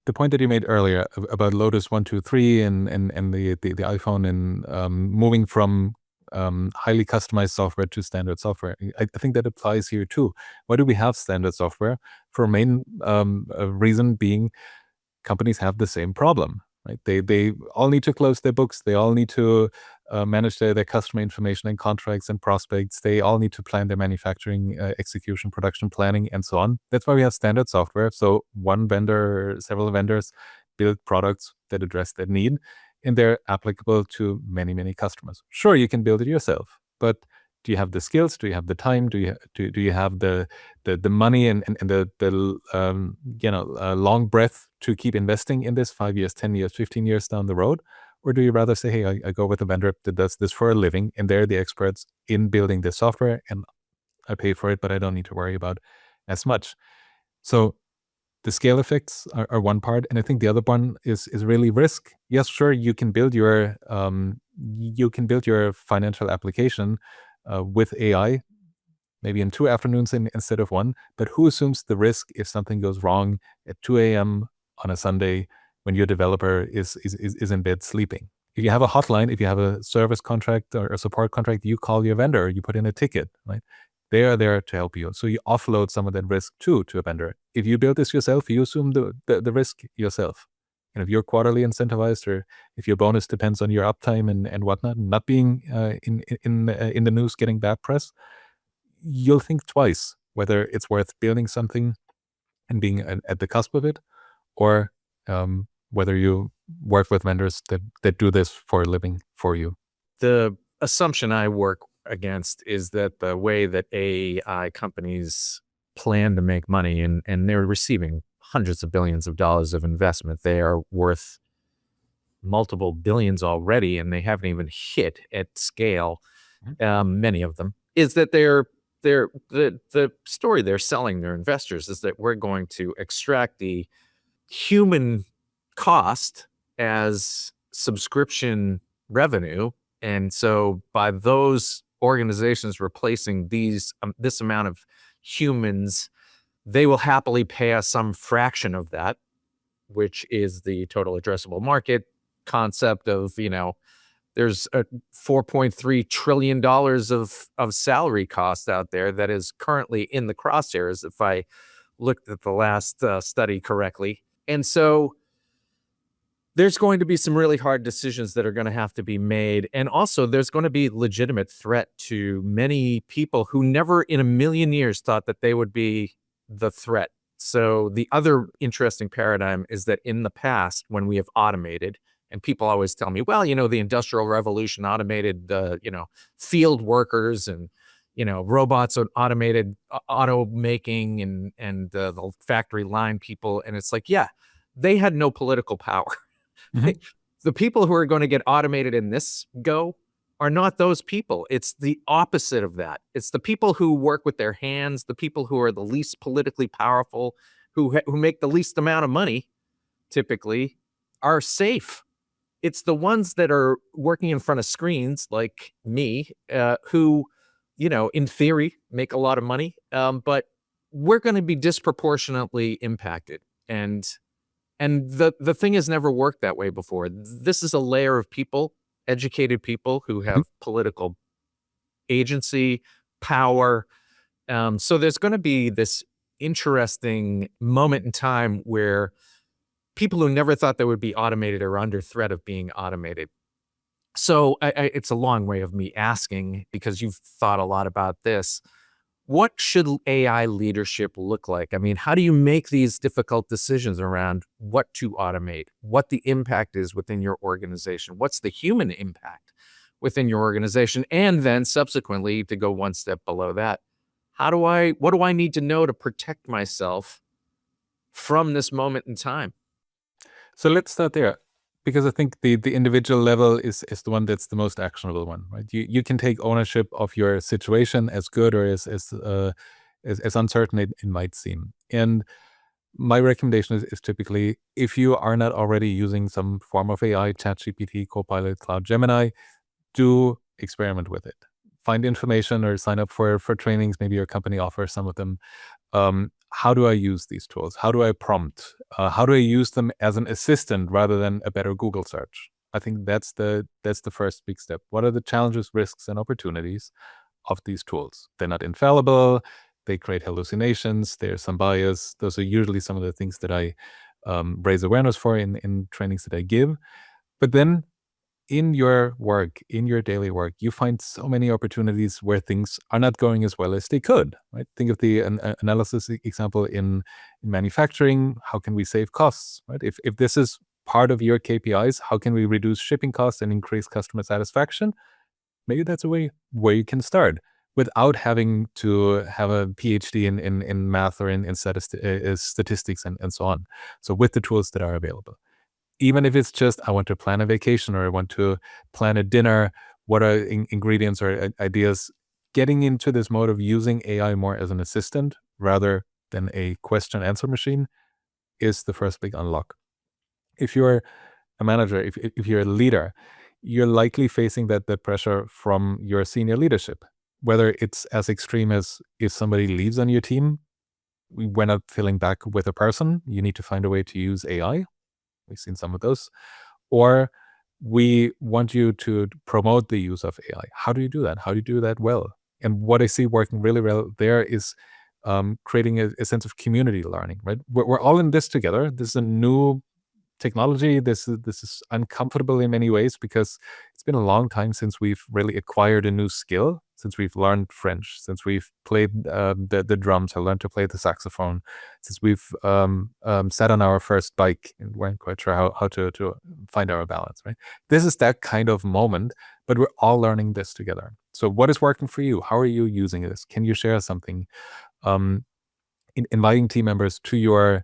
the point that you made earlier about Lotus 123 and the iPhone and moving from highly customized software to standard software, I think that applies here too. Why do we have standard software? For a main reason being companies have the same problem, right? They all need to close their books. They all need to manage their customer information and contracts and prospects. They all need to plan their manufacturing, execution, production planning, and so on. That's why we have standard software. So one vendor, several vendors build products that address that need, and they're applicable to many, many customers. Sure, you can build it yourself, but do you have the skills? Do you have the time? Do you have the money and the long breath to keep investing in this 5 years, 10 years, 15 years down the road? Or do you rather say, hey, I go with a vendor that does this for a living, and they're the experts in building this software, and I pay for it, but I don't need to worry about as much. So the scale effects are one part, and I think the other one is really risk. Yes, sure, you can build your financial application with AI, maybe in 2 afternoons instead of 1. But who assumes the risk if something goes wrong at 2 a.m. on a Sunday when your developer is in bed sleeping? If you have a hotline, if you have a service contract or a support contract, you call your vendor, you put in a ticket, right? They are there to help you. So you offload some of that risk too to a vendor. If you build this yourself, you assume the risk yourself. And if you're quarterly incentivized, or if your bonus depends on your uptime and whatnot, not being in the news, getting bad press, you'll think twice whether it's worth building something and being at the cusp of it, or whether you work with vendors that do this for a living for you. The assumption I work against is that the way that AI companies plan to make money, and they're receiving hundreds of billions of dollars of investment, they are worth multiple billions already, and they haven't even hit at scale, many of them, is that the story they're selling their investors is that we're going to extract the human cost as subscription revenue. And so by those organizations replacing this amount of humans, they will happily pay us some fraction of that, which is the total addressable market concept of, there's a $4.3 trillion of salary cost out there that is currently in the crosshairs, if I looked at the last study correctly. And so there's going to be some really hard decisions that are going to have to be made. And also there's going to be legitimate threat to many people who never in a million years thought that they would be the threat. So the other interesting paradigm is that in the past, when we have automated, and people always tell me, well, the Industrial Revolution automated field workers, and robots automated auto making and the factory line people. And it's like, yeah, they had no political power. Mhm. The people who are going to get automated in this go are not those people. It's the opposite of that. It's the people who work with their hands, the people who are the least politically powerful, who make the least amount of money, typically, are safe. It's the ones that are working in front of screens like me, who, in theory, make a lot of money, but we're going to be disproportionately impacted. And the thing has never worked that way before. This is a layer of people, educated people who Mhm. have political agency, power. So there's going to be this interesting moment in time where people who never thought they would be automated are under threat of being automated. So it's a long way of me asking, because you've thought a lot about this. what should AI leadership look like? I mean, how do you make these difficult decisions around what to automate, what the impact is within your organization, what's the human impact within your organization, and then subsequently, to go one step below that, what do I need to know to protect myself from this moment in time? So let's start there, because I think the individual level is the one that's the most actionable one, right? You can take ownership of your situation, as good or as uncertain it might seem. And my recommendation is typically, if you are not already using some form of AI, ChatGPT, Copilot, Cloud Gemini, do experiment with it. Find information or sign up for trainings. Maybe your company offers some of them. How do I use these tools? How do I prompt? How do I use them as an assistant rather than a better Google search? I think that's the first big step. What are the challenges, risks, and opportunities of these tools? They're not infallible. They create hallucinations. There's some bias. Those are usually some of the things that I raise awareness for in trainings that I give. But then in your work, in your daily work, you find so many opportunities where things are not going as well as they could, right? Think of the analysis example in manufacturing. How can we save costs, right? If this is part of your KPIs, how can we reduce shipping costs and increase customer satisfaction? Maybe that's a way where you can start without having to have a PhD in math or in statistics and so on. So with the tools that are available, even if it's just, I want to plan a vacation or I want to plan a dinner, what are ingredients or ideas? Getting into this mode of using AI more as an assistant rather than a question answer machine is the first big unlock. If you're a manager, if you're a leader, you're likely facing that pressure from your senior leadership, whether it's as extreme as if somebody leaves on your team, we're not filling back with a person, you need to find a way to use AI. We've seen some of those. Or we want you to promote the use of AI. How do you do that? How do you do that well? And what I see working really well there is creating a sense of community learning, right? We're all in this together. This is a new technology. This is uncomfortable in many ways because it's been a long time since we've really acquired a new skill, since we've learned French, since we've played the drums, I learned to play the saxophone, since we've sat on our first bike and weren't quite sure how to find our balance, right? This is that kind of moment, but we're all learning this together. So what is working for you? How are you using this? Can you share something? Um, Inviting team members to your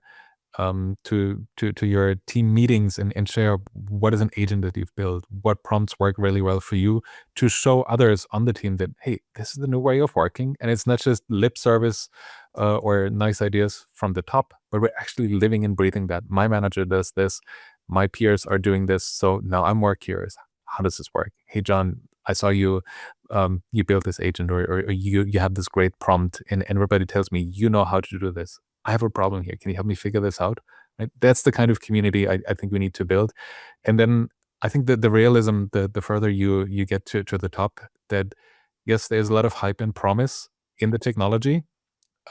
to your team meetings and share what is an agent that you've built, what prompts work really well for you, to show others on the team that, hey, this is the new way of working, and it's not just lip service or nice ideas from the top, but we're actually living and breathing that. My manager does this, my peers are doing this, so now I'm more curious. How does this work? Hey, John, I saw you you built this agent, or you have this great prompt, and everybody tells me you know how to do this. I have a problem here. Can you help me figure this out? Right? That's the kind of community I think we need to build. And then I think that the realism, the further you get to the top, that yes, there's a lot of hype and promise in the technology,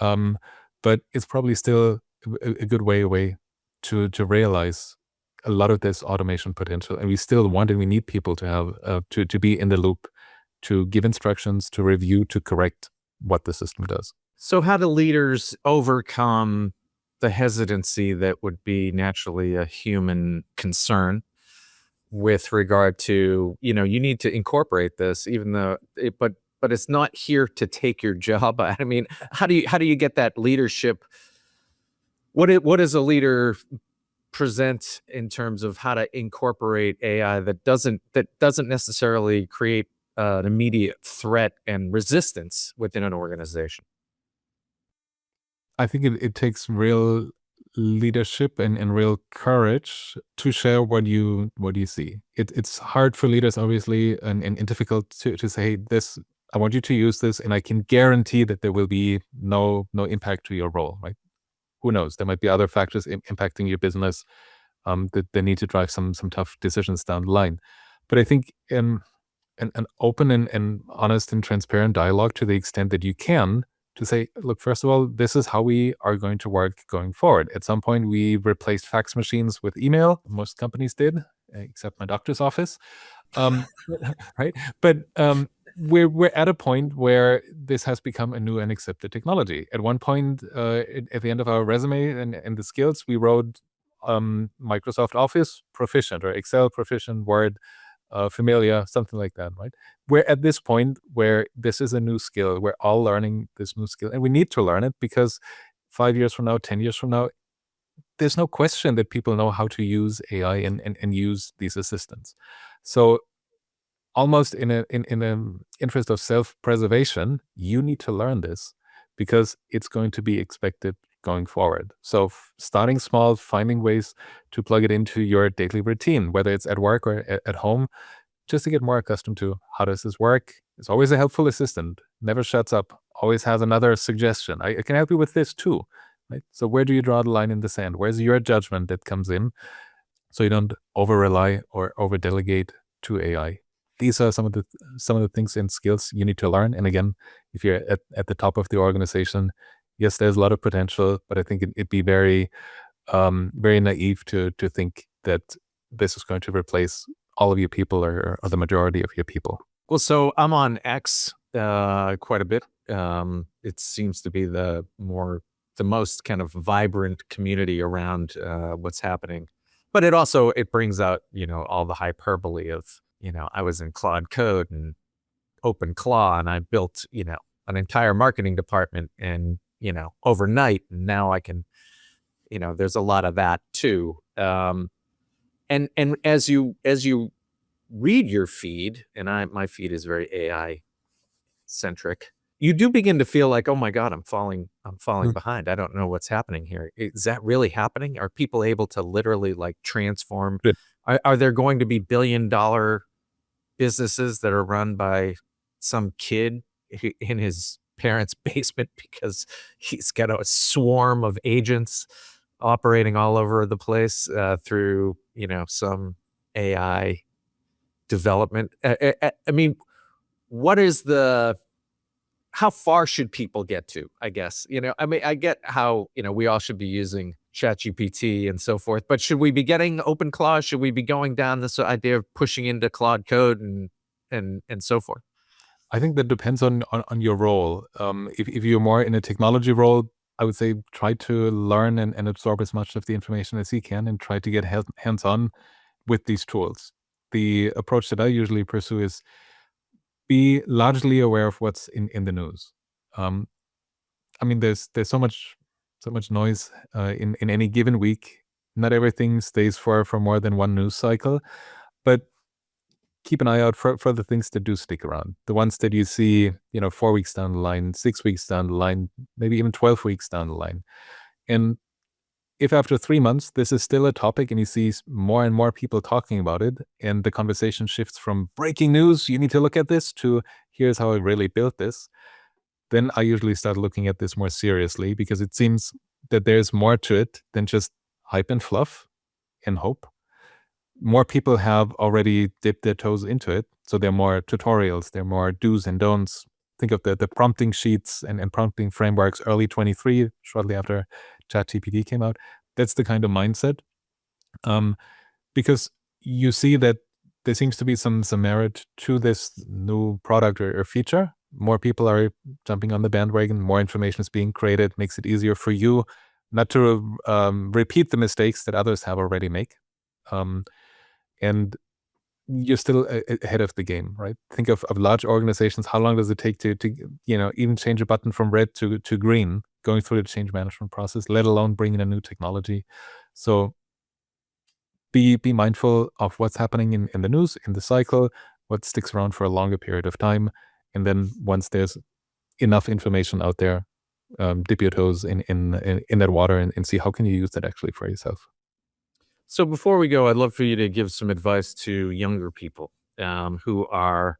um, but it's probably still a good way away to realize a lot of this automation potential. And we still want and we need people to have to be in the loop, to give instructions, to review, to correct what the system does. So how do leaders overcome the hesitancy that would be naturally a human concern with regard to, you need to incorporate this, even though but it's not here to take your job? I mean, how do you get that leadership? What does a leader present in terms of how to incorporate AI that doesn't necessarily create an immediate threat and resistance within an organization? I think it takes real leadership and real courage to share what you see. It's hard for leaders, obviously, and difficult to say, this, I want you to use this, and I can guarantee that there will be no impact to your role, right? Who knows? There might be other factors impacting your business that they need to drive some tough decisions down the line. But I think an open and honest and transparent dialogue, to the extent that you can, to say, look, first of all, this is how we are going to work going forward. At some point, we replaced fax machines with email. Most companies did, except my doctor's office. Um, right? But we're at a point where this has become a new and accepted technology. At one point, at the end of our resume and the skills, we wrote Microsoft Office proficient or Excel proficient, Word familiar, something like that, right? We're at this point where this is a new skill. We're all learning this new skill, and we need to learn it because 5 years from now, 10 years from now, there's no question that people know how to use AI and use these assistants. So almost in an interest of self-preservation, you need to learn this because it's going to be expected going forward. So starting small, finding ways to plug it into your daily routine, whether it's at work or at home, just to get more accustomed to how does this work. It's always a helpful assistant, never shuts up, always has another suggestion. I can help you with this too. Right? So where do you draw the line in the sand? Where's your judgment that comes in so you don't over rely or over delegate to AI? These are some of the things and skills you need to learn. And again, if you're at the top of the organization, yes, there's a lot of potential, but I think it'd be very very naive to think that this is going to replace all of your people or the majority of your people. Well, so I'm on X quite a bit. It seems to be the most kind of vibrant community around what's happening. But it brings out, all the hyperbole of, I was in Claude Code and Open Claw and I built, an entire marketing department and, overnight. And now I can, there's a lot of that too. And as you read your feed, and my feed is very AI centric, you do begin to feel like, oh my God, I'm falling behind. I don't know what's happening here. Is that really happening? Are people able to literally like transform? Good. Are there going to be billion-dollar businesses that are run by some kid in his parents' basement because he's got a swarm of agents operating all over the place through, some AI development? I mean, how far should people get to, I guess? I mean, I get how, we all should be using ChatGPT and so forth, but should we be getting OpenClaw? Should we be going down this idea of pushing into Claude Code and so forth? I think that depends on your role. If you're more in a technology role, I would say try to learn and absorb as much of the information as you can and try to get hands-on with these tools. The approach that I usually pursue is be largely aware of what's in the news. Um, I mean, there's so much noise in any given week. Not everything stays for more than one news cycle, but keep an eye out for the things that do stick around. The ones that you see, 4 weeks down the line, 6 weeks down the line, maybe even 12 weeks down the line. And if after 3 months this is still a topic and you see more and more people talking about it, and the conversation shifts from breaking news, you need to look at this, to here's how I really built this, then I usually start looking at this more seriously, because it seems that there's more to it than just hype and fluff and hope. More people have already dipped their toes into it. So there are more tutorials, there are more do's and don'ts. Think of the prompting sheets and prompting frameworks early 23, shortly after ChatGPT came out. That's the kind of mindset. Because you see that there seems to be some merit to this new product or feature. More people are jumping on the bandwagon, more information is being created, makes it easier for you not to repeat the mistakes that others have already made. And you're still ahead of the game, right? Think of large organizations. How long does it take to even change a button from red to green, going through the change management process, let alone bring in a new technology? So be mindful of what's happening in the news, in the cycle, what sticks around for a longer period of time. And then once there's enough information out there, dip your toes in that water and see how can you use that actually for yourself. So before we go, I'd love for you to give some advice to younger people who are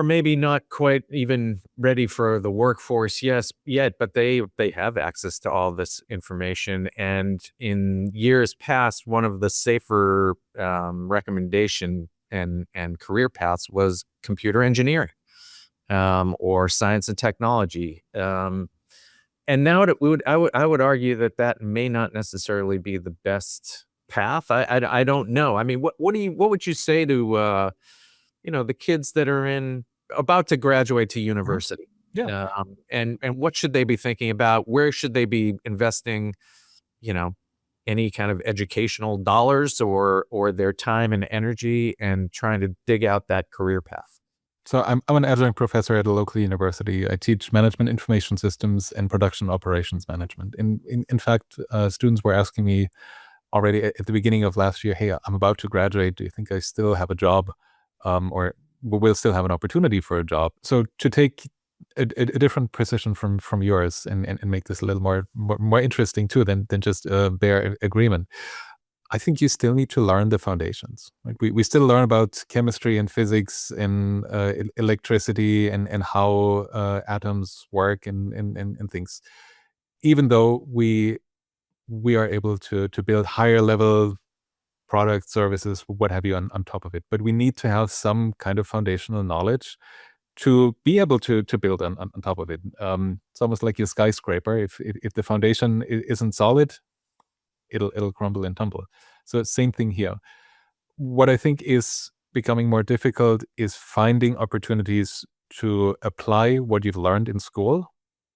maybe not quite even ready for the workforce yet, but they have access to all this information. And in years past, one of the safer recommendation and career paths was computer engineering or science and technology. And now I would argue that may not necessarily be the best path. I don't know. I mean, what would you say to the kids that are in about to graduate to Mhm. university, Yeah. and what should they be thinking about? Where should they be investing, you know, any kind of educational dollars or their time and energy and trying to dig out that career path? So I'm an adjunct professor at a local university. I teach management information systems and production operations management. In fact, students were asking me already at the beginning of last year, "Hey, I'm about to graduate. Do you think I still have a job, or will still have an opportunity for a job?" So to take a different position from yours and make this a little more interesting too than just bare agreement. I think you still need to learn the foundations. Like we still learn about chemistry and physics and electricity and how atoms work and things. Even though we are able to build higher level products, services, what have you on top of it. But we need to have some kind of foundational knowledge to be able to build on top of it. It's almost like your skyscraper. If the foundation isn't solid, it'll crumble and tumble. So same thing here. What I think is becoming more difficult is finding opportunities to apply what you've learned in school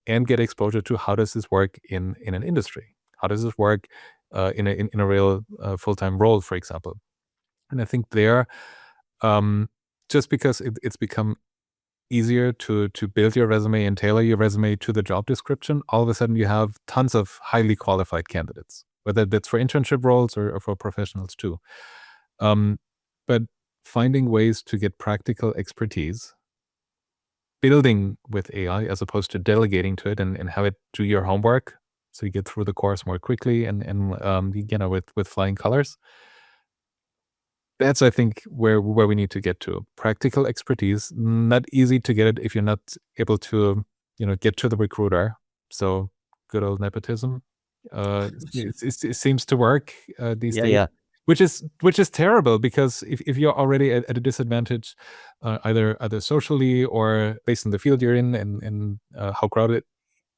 and get exposure to how does this work in an industry? How does this work in a real full-time role, for example? And I think there, um, just because it's become easier to build your resume and tailor your resume to the job description, all of a sudden you have tons of highly qualified candidates, whether that's for internship roles or for professionals too. Um, but finding ways to get practical expertise, building with AI as opposed to delegating to it and have it do your homework, so you get through the course more quickly and with flying colors. That's, I think, where we need to get to. Practical expertise, not easy to get it if you're not able to, get to the recruiter. So good old nepotism. It seems to work these Yeah, days, yeah. which is terrible because if you're already at a disadvantage, either socially or based on the field you're in and how crowded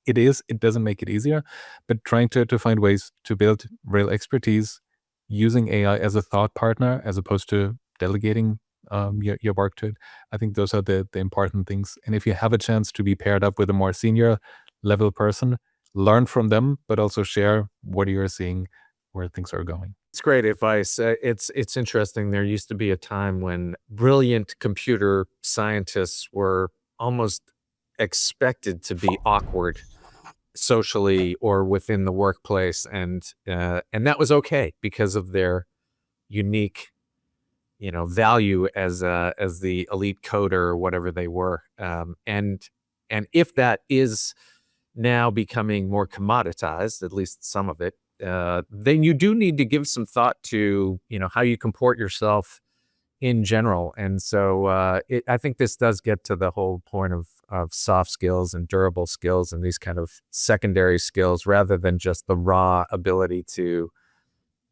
it doesn't make it easier, but trying to find ways to build real expertise using AI as a thought partner as opposed to delegating your work to it. I think those are the important things. And if you have a chance to be paired up with a more senior level person, learn from them, but also share what you're seeing, where things are going. It's great advice. It's interesting. There used to be a time when brilliant computer scientists were almost expected to be awkward socially or within the workplace, and that was okay because of their unique, value as the elite coder or whatever they were. And if that is now becoming more commoditized, at least some of it, then you do need to give some thought to, how you comport yourself in general. And so I think this does get to the whole point of soft skills and durable skills and these kind of secondary skills rather than just the raw ability to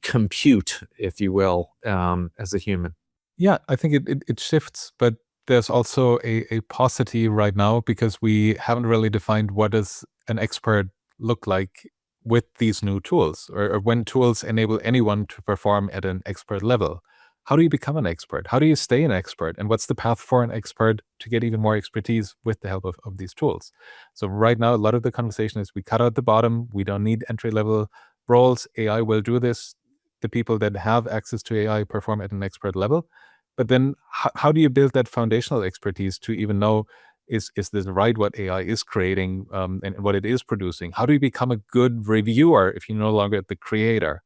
compute, if you will, as a human. Yeah, I think it shifts, but there's also a paucity right now because we haven't really defined what does an expert look like with these new tools, or when tools enable anyone to perform at an expert level. How do you become an expert? How do you stay an expert? And what's the path for an expert to get even more expertise with the help of these tools? So right now, a lot of the conversation is we cut out the bottom. We don't need entry level roles. AI will do this. The people that have access to AI perform at an expert level, but then how do you build that foundational expertise to even know is this right what AI is creating and what it is producing? How do you become a good reviewer if you're no longer the creator?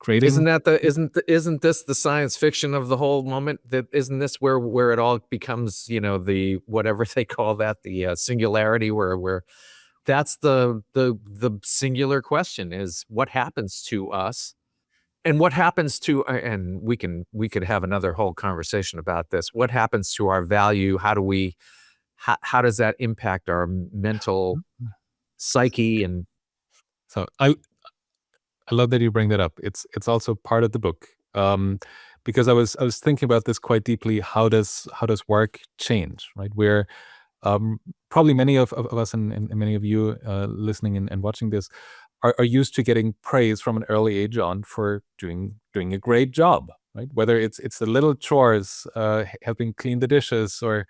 Isn't Creating that isn't this the science fiction of the whole moment? That isn't this where it all becomes, the whatever they call that, the singularity, where that's the singular question is what happens to us and what happens to and we could have another whole conversation about this. What happens to our value? How does that impact our mental psyche and so I love that you bring that up. It's also part of the book. Because I was thinking about this quite deeply. How does work change, right? Where probably many of us and many of you listening and watching this are used to getting praise from an early age on for doing a great job, right? Whether it's the little chores, helping clean the dishes, or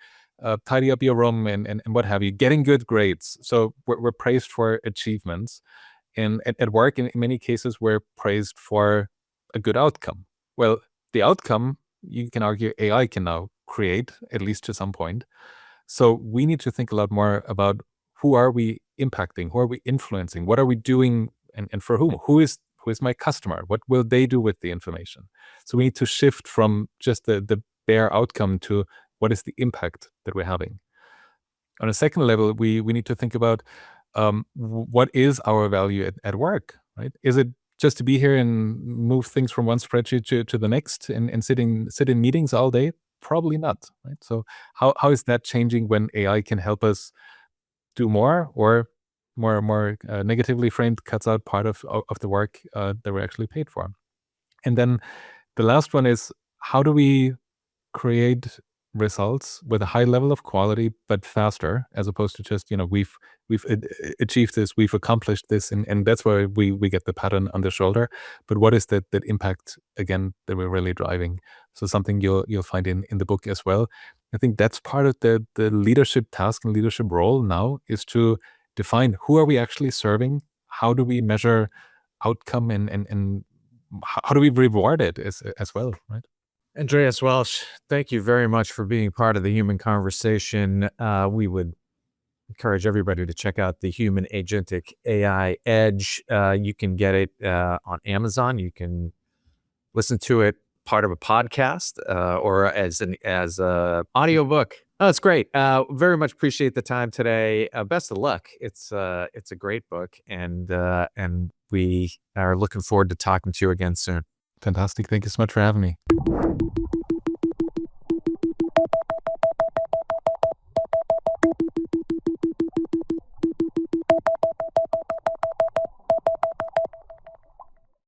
tidy up your room and what have you, getting good grades. So we're praised for achievements. And at work, in many cases, we're praised for a good outcome. Well, the outcome, you can argue AI can now create, at least to some point. So we need to think a lot more about who are we impacting, who are we influencing, what are we doing, and for whom? Who is my customer? What will they do with the information? So we need to shift from just the bare outcome to what is the impact that we're having. On a second level, we need to think about what is our value at work, right? Is it just to be here and move things from one spreadsheet to the next and sit in meetings all day? Probably not, right? So how is that changing when AI can help us do more, or more negatively framed, cuts out part of the work that we're actually paid for? And then the last one is, how do we create results with a high level of quality but faster, as opposed to just, we've achieved this, we've accomplished this, and that's why we get the pattern on the shoulder. But what is that impact again that we're really driving? So something you'll find in the book as well. I think that's part of the leadership task and leadership role now, is to define who are we actually serving, how do we measure outcome, and how do we reward it as well, right? Andreas Welsch, thank you very much for being part of the human conversation. We would encourage everybody to check out the Human Agentic AI Edge. You can get it on Amazon. You can listen to it part of a podcast or as a audiobook. Oh, that's great. Very much appreciate the time today. Best of luck. It's a great book, and we are looking forward to talking to you again soon. Fantastic. Thank you so much for having me.